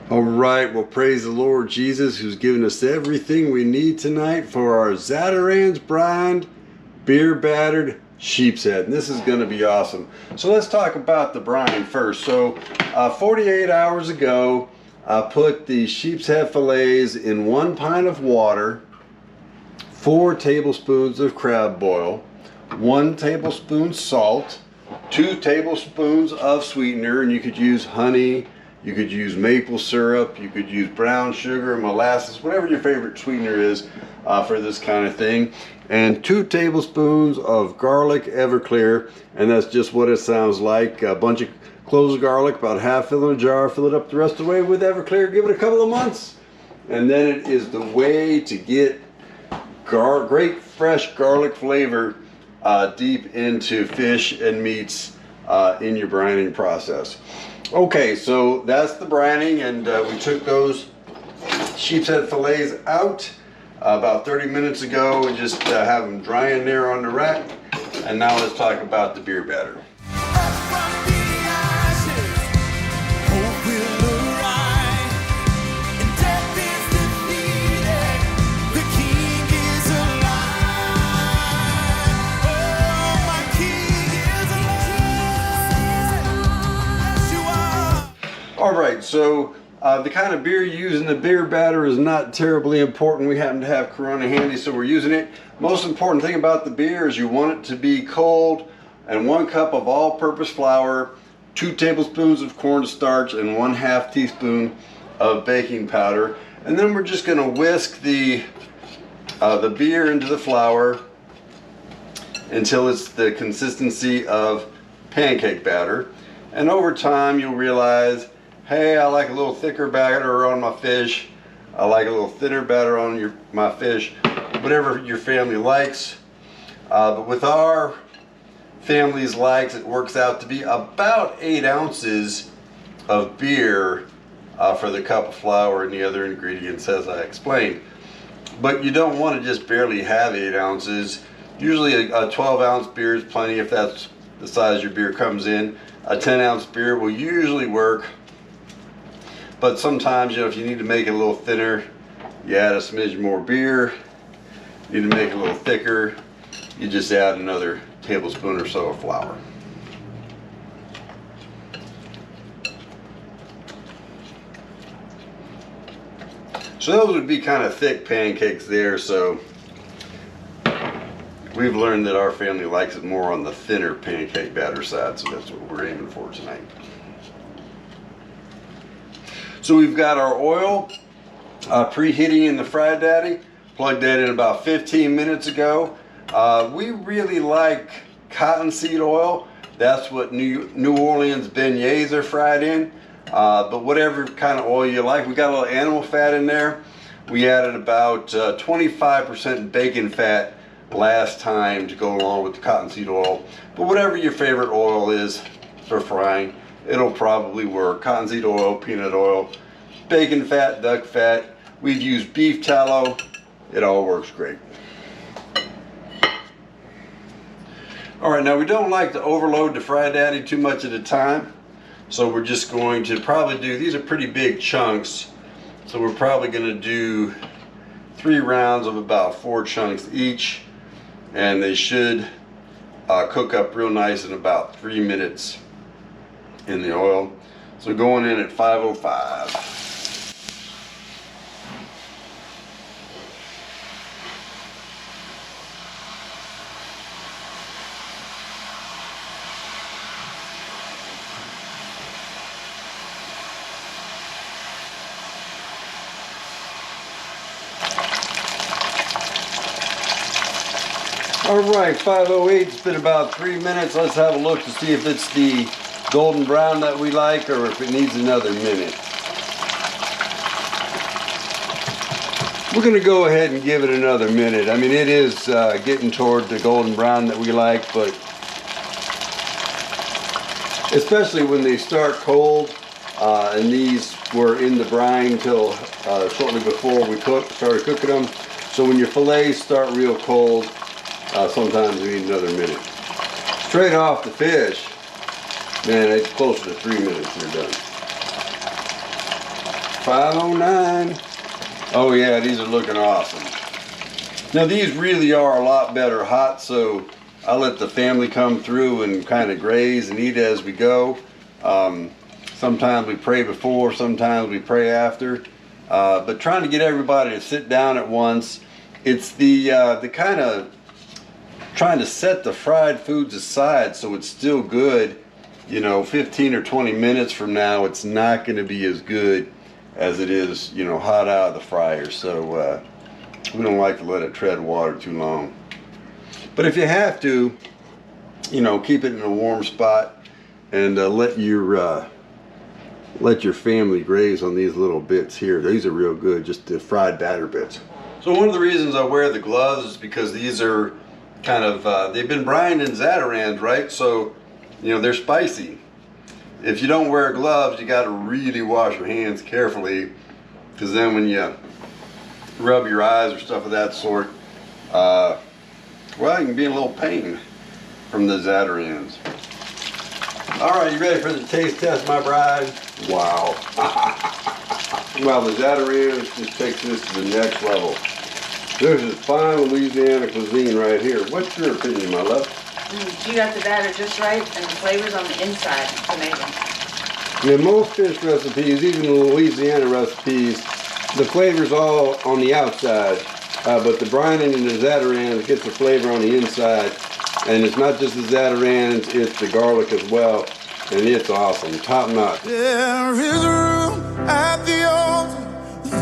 All right, well, praise the Lord Jesus, who's given us everything we need tonight for our Zatarain's Brined, beer battered sheepshead. And this is going to be awesome. So let's talk about the brine first. So 48 hours ago, I put the sheepshead fillets in 1 pint of water, 4 tablespoons of crab oil, 1 tablespoon salt, 2 tablespoons of sweetener, and you could use honey, you could use maple syrup, you could use brown sugar, molasses, whatever your favorite sweetener is for this kind of thing. And 2 tablespoons of garlic Everclear, and that's just what it sounds like. A bunch of cloves of garlic, about half fill in a jar, fill it up the rest of the way with Everclear, give it a couple of months. And then it is the way to get great fresh garlic flavor deep into fish and meats in your brining process. Okay, so that's the brining, and we took those sheepshead fillets out about 30 minutes ago and just have them drying there on the rack. And now let's talk about the beer batter. Alright, so the kind of beer you use in the beer batter is not terribly important. We happen to have Corona handy, so we're using it. Most important thing about the beer is you want it to be cold, and 1 cup of all-purpose flour, 2 tablespoons of cornstarch, and 1/2 teaspoon of baking powder. And then we're just going to whisk the beer into the flour until it's the consistency of pancake batter. And over time you'll realize, hey, I like a little thicker batter on my fish. I like a little thinner batter on my fish. Whatever your family likes. But with our family's likes, it works out to be about 8 ounces of beer for the cup of flour and the other ingredients as I explained. But you don't want to just barely have 8 ounces. Usually a 12-ounce beer is plenty if that's the size your beer comes in. A 10-ounce beer will usually work. But sometimes, you know, if you need to make it a little thinner, you add a smidge more beer. You need to make it a little thicker, you just add another tablespoon or so of flour. So those would be kind of thick pancakes there, so we've learned that our family likes it more on the thinner pancake batter side, so that's what we're aiming for tonight. So we've got our oil preheating in the Fry Daddy. Plugged that in about 15 minutes ago. We really like cottonseed oil. That's what New Orleans beignets are fried in. But whatever kind of oil you like. We got a little animal fat in there. We added about 25% bacon fat last time to go along with the cottonseed oil. But whatever your favorite oil is for frying, it'll probably work. Cottonseed oil, peanut oil, bacon fat, duck fat. We've used beef tallow. It all works great. Alright, now we don't like to overload the Fry Daddy too much at a time. So we're just going to probably do, these are pretty big chunks. So we're probably going to do 3 rounds of about 4 chunks each. And they should cook up real nice in about 3 minutes in the oil. So going in at 505. Alright, 508, it's been about 3 minutes. Let's have a look to see if it's the golden brown that we like or if it needs another minute. We're going to go ahead and give it another minute. I mean, it is getting toward the golden brown that we like, but especially when they start cold, and these were in the brine until shortly before we started cooking them. So when your fillets start real cold, sometimes we need another minute. Straight off the fish, man, it's closer to 3 minutes, you're done. 509. Oh yeah, these are looking awesome. Now these really are a lot better hot, so I let the family come through and kind of graze and eat as we go. Sometimes we pray before, sometimes we pray after. But trying to get everybody to sit down at once, it's the kind of trying to set the fried foods aside so it's still good. You know, 15 or 20 minutes from now, it's not going to be as good as it is, you know, hot out of the fryer. So we don't like to let it tread water too long. But if you have to, you know, keep it in a warm spot and let your family graze on these little bits here. These are real good, just the fried batter bits. So one of the reasons I wear the gloves is because these are kind of, they've been brined in Zatarains, right? So, you know, they're spicy. If you don't wear gloves, you got to really wash your hands carefully, because then when you rub your eyes or stuff of that sort, well, you can be in a little pain from the Zatarains. All right, you ready for the taste test, my bride? Wow. Well, the Zatarains just takes this to the next level. This is fine Louisiana cuisine right here. What's your opinion, my love? You got the batter just right, and the flavors on the inside. It's amazing. Yeah, most fish recipes, even the Louisiana recipes, the flavor's all on the outside, but the brining and the Zatarains gets the flavor on the inside. And it's not just the Zatarains, it's the garlic as well, and it's awesome, top notch. There is room at the altar,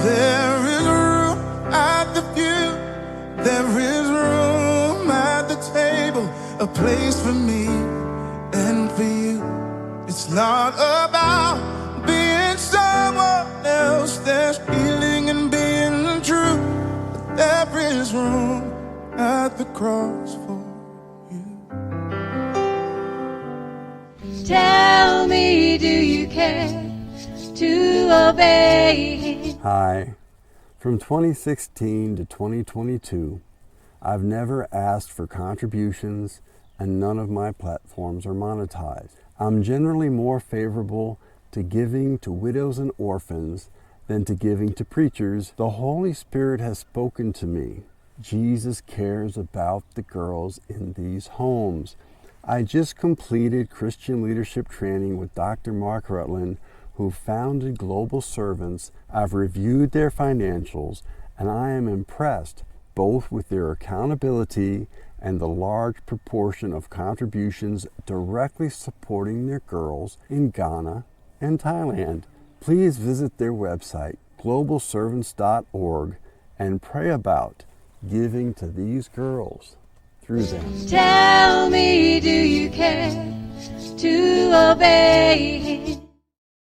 there is room at the pew, there is room at the table, a place for me and for you. It's not about being someone else, there's healing in being true, but there is room at the cross for Tell me, do you care to obey him? Hi. From 2016 to 2022, I've never asked for contributions and none of my platforms are monetized. I'm generally more favorable to giving to widows and orphans than to giving to preachers. The Holy Spirit has spoken to me. Jesus cares about the girls in these homes. I just completed Christian leadership training with Dr. Mark Rutland, who founded Global Servants. I've reviewed their financials, and I am impressed both with their accountability and the large proportion of contributions directly supporting their girls in Ghana and Thailand. Please visit their website, globalservants.org, and pray about giving to these girls through them. Tell me, do you care to obey him?